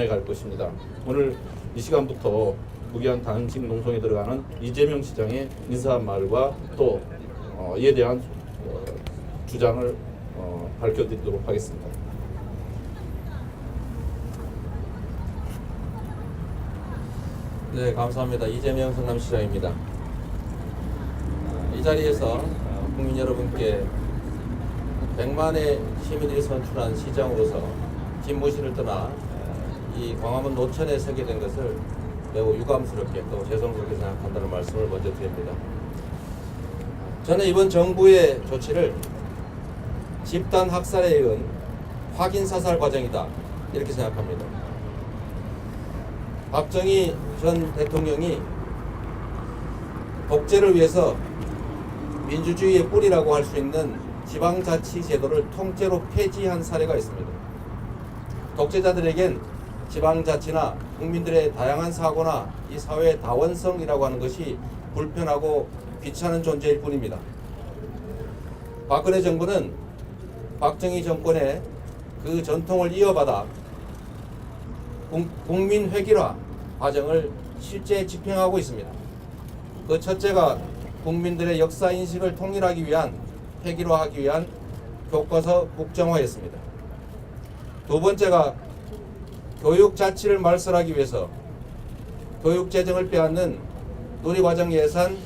갈 것입니다. 오늘 이 시간부터 무기한 단식 농성에 들어가는 이재명 시장의 인사말과 또 이에 대한 주장을 밝혀드리도록 하겠습니다. 네, 감사합니다. 이재명 성남시장입니다. 이 자리에서 국민 여러분께 100만의 시민들이 선출한 시장으로서 집무실을 떠나 이 광화문 노천에 서게 된 것을 매우 유감스럽게 또 죄송스럽게 생각한다는 말씀을 먼저 드립니다. 저는 이번 정부의 조치를 집단 학살에 의한 확인 사살 과정이다 이렇게 생각합니다. 박정희 전 대통령이 독재를 위해서 민주주의의 뿌리라고 할 수 있는 지방자치 제도를 통째로 폐지한 사례가 있습니다. 독재자들에겐 지방자치나 국민들의 다양한 사고나 이 사회의 다원성이라고 하는 것이 불편하고 귀찮은 존재일 뿐입니다. 박근혜 정부는 박정희 정권의 그 전통을 이어받아 국민 회귀화 과정을 실제 집행하고 있습니다. 그 첫째가 국민들의 역사 인식을 통일하기 위한 회귀화하기 위한 교과서 국정화였습니다. 두 번째가 교육 자치를 말살하기 위해서 교육 재정을 빼앗는 누리과정 예산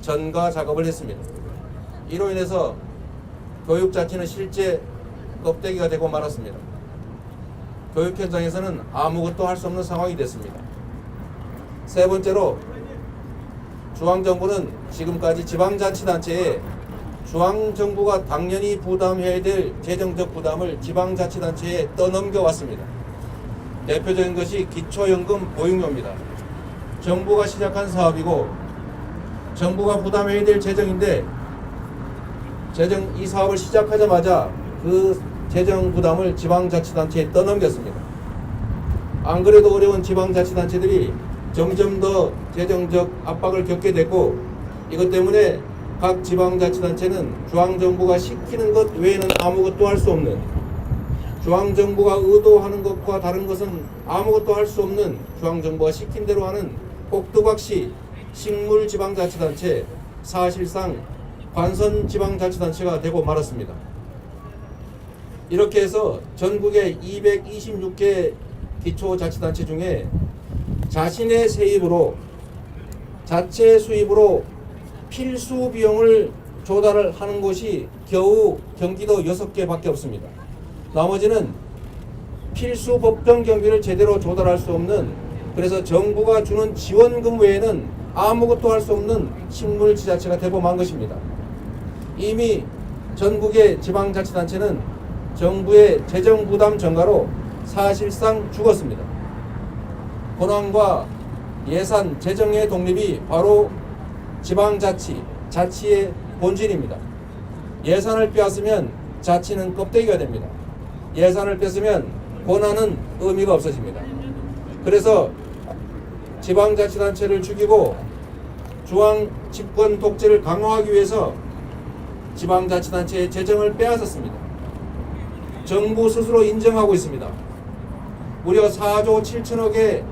전가 작업을 했습니다. 이로 인해서 교육 자치는 실제 껍데기가 되고 말았습니다. 교육 현장에서는 아무것도 할 수 없는 상황이 됐습니다. 세 번째로 중앙정부는 지금까지 지방자치단체에 중앙정부가 당연히 부담해야 될 재정적 부담을 지방자치단체에 떠넘겨 왔습니다. 대표적인 것이 기초연금 보육료입니다. 정부가 시작한 사업이고 정부가 부담해야 될 재정인데 이 사업을 시작하자마자 그 재정 부담을 지방자치단체에 떠넘겼습니다. 안 그래도 어려운 지방자치단체들이 점점 더 재정적 압박을 겪게 됐고 이것 때문에 각 지방자치단체는 중앙정부가 시키는 것 외에는 아무것도 할 수 없는 중앙정부가 의도하는 것과 다른 것은 아무것도 할 수 없는 중앙정부가 시킨 대로 하는 꼭두각시 식물지방자치단체 사실상 관선지방자치단체가 되고 말았습니다. 이렇게 해서 전국의 226개 기초자치단체 중에 자신의 세입으로 자체 수입으로 필수 비용을 조달을 하는 곳이 겨우 경기도 6개밖에 없습니다. 나머지는 필수 법정 경비를 제대로 조달할 수 없는 그래서 정부가 주는 지원금 외에는 아무것도 할 수 없는 식물지자체가 되고 만 것입니다. 이미 전국의 지방자치단체는 정부의 재정부담 전가로 사실상 죽었습니다. 권한과 예산, 재정의 독립이 바로 지방자치, 자치의 본질입니다. 예산을 빼앗으면 자치는 껍데기가 됩니다. 예산을 뺏으면 권한은 의미가 없어집니다. 그래서 지방자치단체를 죽이고 중앙 집권 독재를 강화하기 위해서 지방자치단체의 재정을 빼앗았습니다. 정부 스스로 인정하고 있습니다. 무려 4조 7천억의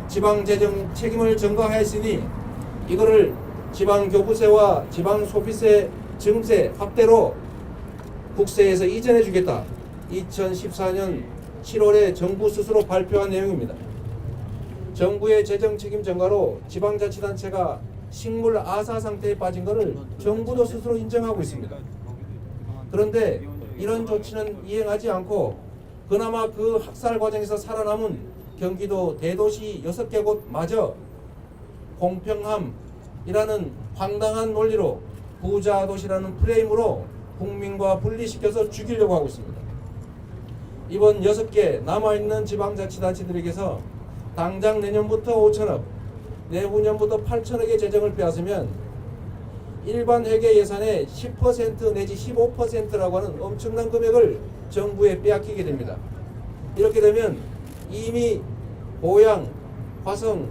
지방재정 책임을 전가하였으니 이거를 지방교부세와 지방소비세 증세 합대로 국세에서 이전해 주겠다. 2014년 7월에 정부 스스로 발표한 내용입니다. 정부의 재정 책임 전가로 지방자치단체가 식물 아사 상태에 빠진 것을 정부도 스스로 인정하고 있습니다. 그런데 이런 조치는 이행하지 않고 그나마 그 학살 과정에서 살아남은 경기도 대도시 6개 곳마저 공평함이라는 황당한 논리로 부자 도시라는 프레임으로 국민과 분리시켜서 죽이려고 하고 있습니다. 이번 6개 남아있는 지방자치단체들에게서 당장 내년부터 5천억, 내후년부터 8천억의 재정을 빼앗으면 일반 회계 예산의 10% 내지 15%라고 하는 엄청난 금액을 정부에 빼앗기게 됩니다. 이렇게 되면 이미 보양, 화성,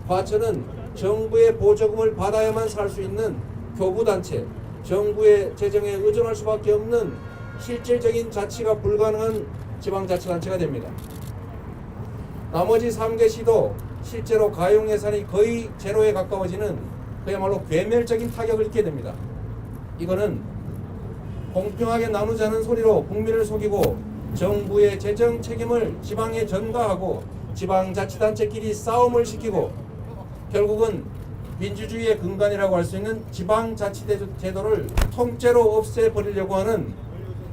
과천은 정부의 보조금을 받아야만 살 수 있는 교부단체, 정부의 재정에 의존할 수밖에 없는 실질적인 자치가 불가능한 지방자치단체가 됩니다. 나머지 3개 시도 실제로 가용 예산이 거의 제로에 가까워지는 그야말로 괴멸적인 타격을 입게 됩니다. 이거는 공평하게 나누자는 소리로 국민을 속이고 정부의 재정 책임을 지방에 전가하고 지방자치단체끼리 싸움을 시키고 결국은 민주주의의 근간이라고 할 수 있는 지방자치제도를 통째로 없애버리려고 하는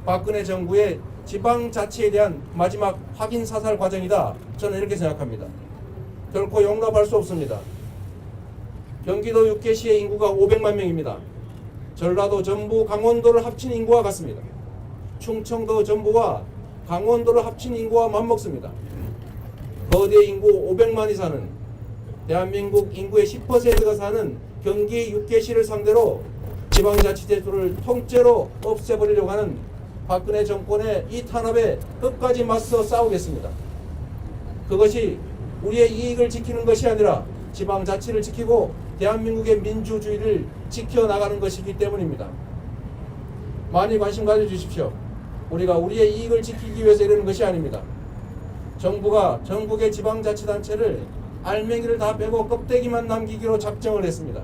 박근혜 정부의 지방자치에 대한 마지막 확인 사살 과정이다. 저는 이렇게 생각합니다. 결코 용납할 수 없습니다. 경기도 6개시의 인구가 500만 명입니다. 전라도, 전부, 강원도를 합친 인구와 같습니다. 충청도, 전부와 강원도를 합친 인구와 맞먹습니다. 거대 인구 500만이 사는 대한민국 인구의 10%가 사는 경기 6개시를 상대로 지방자치제도를 통째로 없애버리려고 하는 박근혜 정권의 이 탄압에 끝까지 맞서 싸우겠습니다. 그것이 우리의 이익을 지키는 것이 아니라 지방자치를 지키고 대한민국의 민주주의를 지켜나가는 것이기 때문입니다. 많이 관심 가져주십시오. 우리가 우리의 이익을 지키기 위해서 이러는 것이 아닙니다. 정부가 전국의 지방자치단체를 알맹이를 다 빼고 껍데기만 남기기로 작정을 했습니다.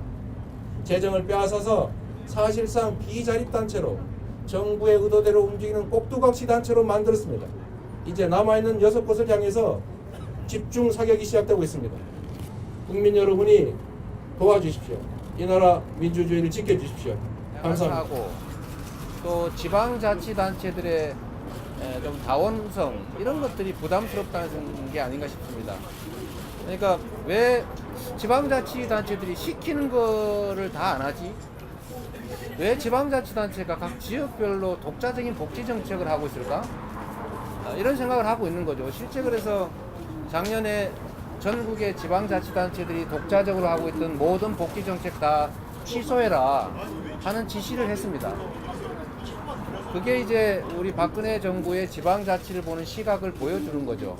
재정을 빼앗아서 사실상 비자립단체로 정부의 의도대로 움직이는 꼭두각시 단체로 만들었습니다. 이제 남아있는 6곳을 향해서 집중 사격이 시작되고 있습니다. 국민 여러분이 도와주십시오. 이 나라 민주주의를 지켜주십시오. 감사합니다. 하고 또 지방자치단체들의 좀 다원성 이런 것들이 부담스럽다는 게 아닌가 싶습니다. 그러니까 왜 지방자치단체들이 시키는 거를 다 안 하지? 왜 지방자치단체가 각 지역별로 독자적인 복지 정책을 하고 있을까? 이런 생각을 하고 있는 거죠. 실제 그래서 작년에 전국의 지방자치단체들이 독자적으로 하고 있던 모든 복지 정책 다 취소해라 하는 지시를 했습니다. 그게 이제 우리 박근혜 정부의 지방자치를 보는 시각을 보여주는 거죠.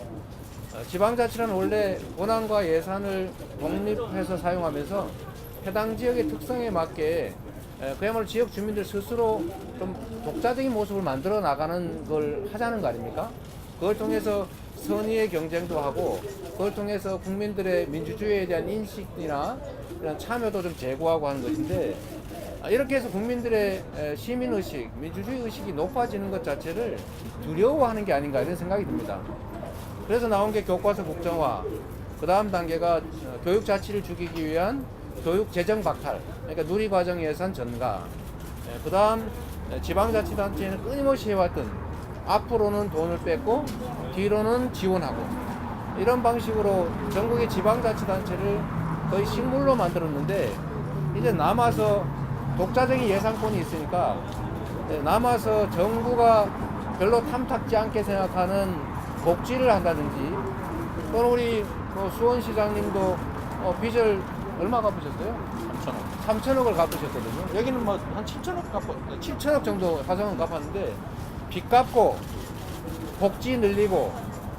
지방자치는 원래 권한과 예산을 독립해서 사용하면서 해당 지역의 특성에 맞게 그야말로 지역 주민들 스스로 좀 독자적인 모습을 만들어 나가는 걸 하자는 거 아닙니까? 그걸 통해서 선의의 경쟁도 하고 그걸 통해서 국민들의 민주주의에 대한 인식이나 이런 참여도 좀 제고하고 하는 것인데 이렇게 해서 국민들의 시민의식, 민주주의 의식이 높아지는 것 자체를 두려워하는 게 아닌가 이런 생각이 듭니다. 그래서 나온 게 교과서 국정화, 그 다음 단계가 교육 자치를 죽이기 위한 교육 재정 박탈, 그러니까 누리과정 예산 전가, 그 다음 지방자치단체는 끊임없이 해왔던 앞으로는 돈을 뺏고 뒤로는 지원하고 이런 방식으로 전국의 지방자치단체를 거의 식물로 만들었는데 이제 남아서 독자적인 예산권이 있으니까 남아서 정부가 별로 탐탁지 않게 생각하는 복지를 한다든지 또는 우리 수원시장님도 빚을 얼마 갚으셨어요? 3천억을 갚으셨거든요. 여기는 뭐 한 7천억 정도 화성은 갚았는데 빚 갚고 복지 늘리고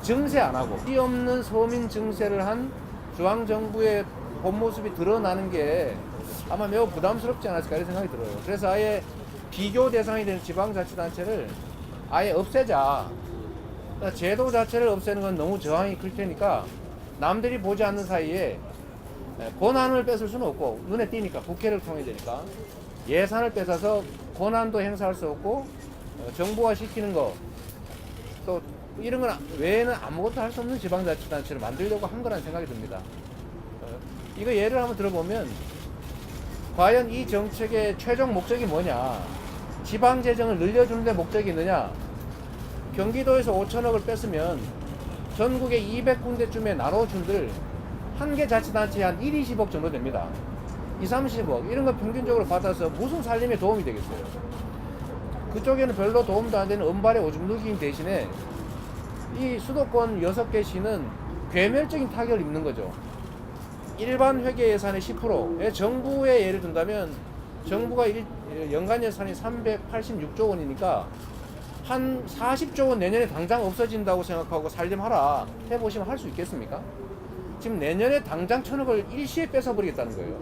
증세 안 하고 빚 없는 서민 증세를 한 중앙정부의 본 모습이 드러나는 게 아마 매우 부담스럽지 않았을까 이런 생각이 들어요. 그래서 아예 비교 대상이 되는 지방자치단체를 아예 없애자. 그러니까 제도 자체를 없애는 건 너무 저항이 클 테니까 남들이 보지 않는 사이에 권한을 뺏을 수는 없고 눈에 띄니까 국회를 통해야 되니까 예산을 뺏어서 권한도 행사할 수 없고 정부화 시키는 거 또 이런 건 외에는 아무것도 할 수 없는 지방자치단체를 만들려고 한 거라는 생각이 듭니다. 이거 예를 한번 들어보면 과연 이 정책의 최종 목적이 뭐냐? 지방재정을 늘려주는 데 목적이 있느냐? 경기도에서 5천억을 뺐으면 전국에 200군데쯤에 나눠준들 한 개 자치단체에 한 1, 20억 정도 됩니다. 2, 30억 이런 거 평균적으로 받아서 무슨 살림에 도움이 되겠어요? 그쪽에는 별로 도움도 안 되는 은발의 오줌 누기 대신에 이 수도권 6개 시는 괴멸적인 타격을 입는 거죠. 일반 회계 예산의 10%의 정부의 예를 든다면 정부가 연간 예산이 386조 원이니까 한 40조 원 내년에 당장 없어진다고 생각하고 살림하라 해보시면 할 수 있겠습니까? 지금 내년에 당장 1,000억을 일시에 뺏어버리겠다는 거예요.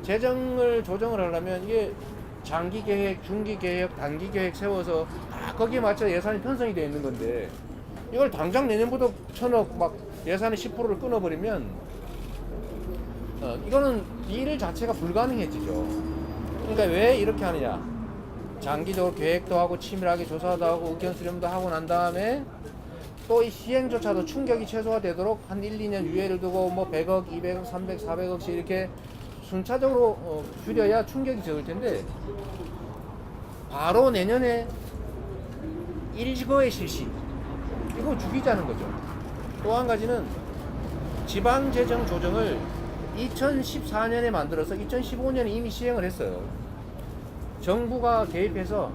재정을 조정을 하려면 이게 장기 계획, 중기 계획, 단기 계획 세워서 다 거기에 맞춰 예산이 편성이 되어 있는 건데 이걸 당장 내년부터 1,000억 막 예산의 10%를 끊어버리면 이거는 일 자체가 불가능해지죠. 그러니까 왜 이렇게 하느냐? 장기적으로 계획도 하고 치밀하게 조사도 하고 의견 수렴도 하고 난 다음에 또 이 시행조차도 충격이 최소화되도록 한 1, 2년 유예를 두고 뭐 100억, 200억, 300, 400억씩 이렇게 순차적으로 줄여야 충격이 적을 텐데 바로 내년에 일거의 실시 이거 죽이자는 거죠. 또 한 가지는 지방재정 조정을 2014년에 만들어서 2015년에 이미 시행을 했어요. 정부가 개입해서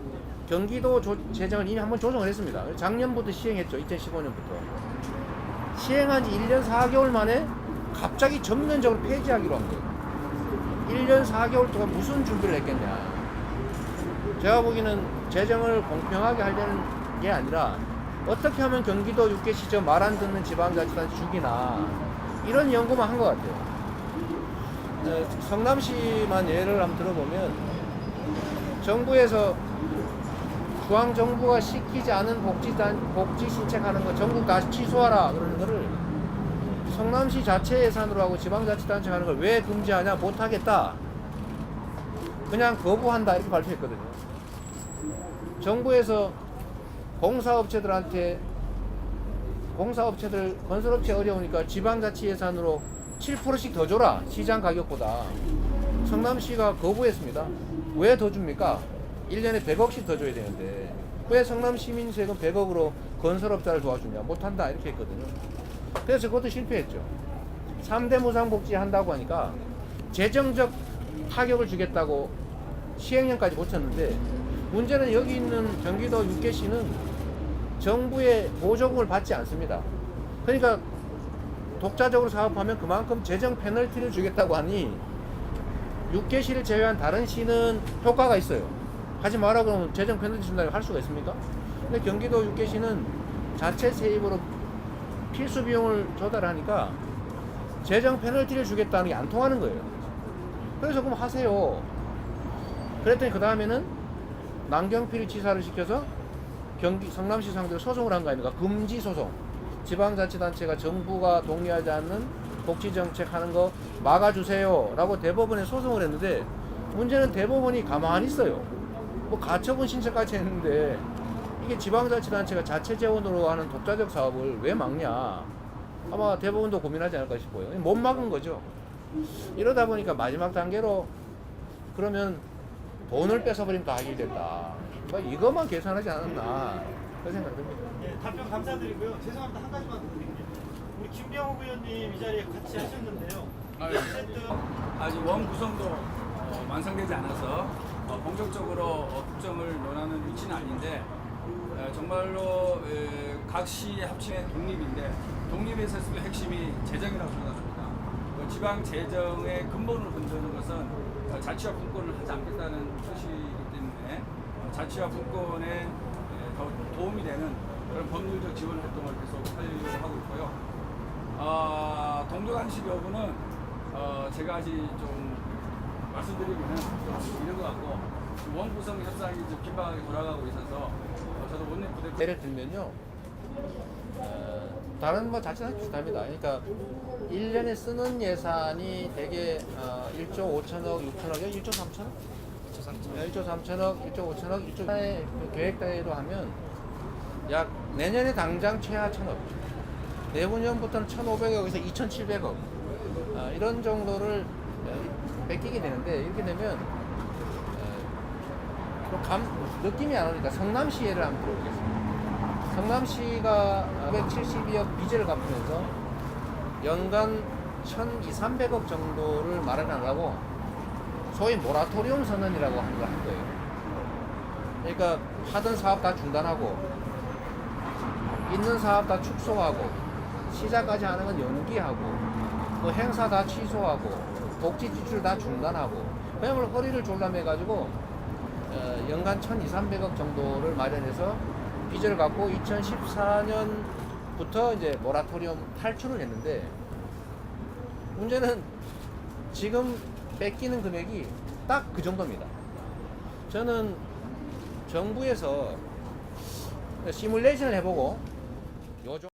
경기도 재정을 이미 한번 조정을 했습니다. 작년부터 시행했죠. 2015년부터. 시행한 지 1년 4개월 만에 갑자기 전면적으로 폐지하기로 한 거예요. 1년 4개월 동안 무슨 준비를 했겠냐. 제가 보기에는 재정을 공평하게 하려는 게 아니라 어떻게 하면 경기도 6개 시저 말 안 듣는 지방자치단체 죽이나 이런 연구만 한 것 같아요. 성남시만 예를 한번 들어보면 정부에서 중앙정부가 시키지 않은 복지 신책하는 거 전국 다 취소하라 그러는 거를 성남시 자체 예산으로 하고 지방자치단체가 하는 걸 왜 금지하냐? 못하겠다. 그냥 거부한다 이렇게 발표했거든요. 정부에서 공사업체들 건설업체 어려우니까 지방자치 예산으로 7%씩 더 줘라. 시장 가격보다. 성남시가 거부했습니다. 왜 더 줍니까? 1년에 100억씩 더 줘야 되는데 왜 성남시민 세금 100억으로 건설업자를 도와주냐? 못한다 이렇게 했거든요. 그래서 그것도 실패했죠. 3대 무상복지 한다고 하니까 재정적 타격을 주겠다고 시행령까지 고쳤는데 문제는 여기 있는 경기도 6개시는 정부의 보조금을 받지 않습니다. 그러니까 독자적으로 사업하면 그만큼 재정 페널티를 주겠다고 하니 6개시를 제외한 다른 시는 효과가 있어요. 하지 마라 그러면 재정 페널티 준다고 할 수가 있습니까? 근데 경기도 6개시는 자체 세입으로 필수 비용을 조달하니까 재정 페널티를 주겠다는 게 안 통하는 거예요. 그래서 그럼 하세요. 그랬더니 그 다음에는 남경필 지사를 시켜서 성남시 상대로 소송을 한 거 아닙니까? 금지 소송. 지방자치단체가 정부가 동의하지 않는 복지정책 하는 거 막아주세요 라고 대법원에 소송을 했는데 문제는 대법원이 가만히 있어요. 뭐 가처분 신청까지 했는데 이게 지방자치단체가 자체 재원으로 하는 독자적 사업을 왜 막냐. 아마 대법원도 고민하지 않을까 싶어요. 못 막은 거죠. 이러다 보니까 마지막 단계로 그러면 돈을 뺏어버리면 다 해결된다. 이것만 계산하지 않았나 그런 생각이 듭니다. 네, 답변 감사드리고요. 죄송합니다. 한 가지만 더 드릴게요. 우리 김병욱 의원님 이 자리에 같이 하셨는데요. 어쨌든 아직 원 구성도 완성되지 않아서 본격적으로 국정을 논하는 위치는 아닌데 정말로 각 시 합치의 독립인데 독립에 있었으면 핵심이 재정이라고 생각합니다. 지방 재정의 근본을 흔드는 것은 자치화 분권을 하지 않겠다는 뜻이기 때문에 자치화 분권에 더 도움이 되는 그런 법률적 지원 활동을 계속 하려고 하고 있고요. 동조간식 여부는 제가 아직 좀 말씀드리면은 좀 이런 것 같고 원구성 협상이 좀 긴박하게 돌아가고 있어서 저도 원내 부대 예를 들면요. 다른 뭐 자체는 비슷합니다. 그러니까 1년에 쓰는 예산이 대개 1조 5천억, 6천억, 1조 3천억? 1조 3천억, 1조 5천억, 1조 계획대로 하면 약 내년에 당장 최하 1천억, 내후년부터는 1,500억에서 2,700억 이런 정도를 뺏기게 되는데 이렇게 되면 느낌이 안 오니까 성남시 예를 한번 들어보겠습니다. 성남시가 272억 빚을 갚으면서 연간 1,200~300억 정도를 마련하려고 소위 모라토리움 선언이라고 하는 걸 한 거예요. 그러니까 하던 사업 다 중단하고 있는 사업 다 축소하고 시작까지 하는 건 연기하고 뭐 행사 다 취소하고 복지 지출 다 중단하고 그야말로 허리를 졸라매가지고 연간 1,200~300억 정도를 마련해서 빚을 갖고 2014년부터 이제 모라토리움 탈출을 했는데 문제는 지금 뺏기는 금액이 딱 그 정도입니다. 저는 정부에서 시뮬레이션을 해보고 요종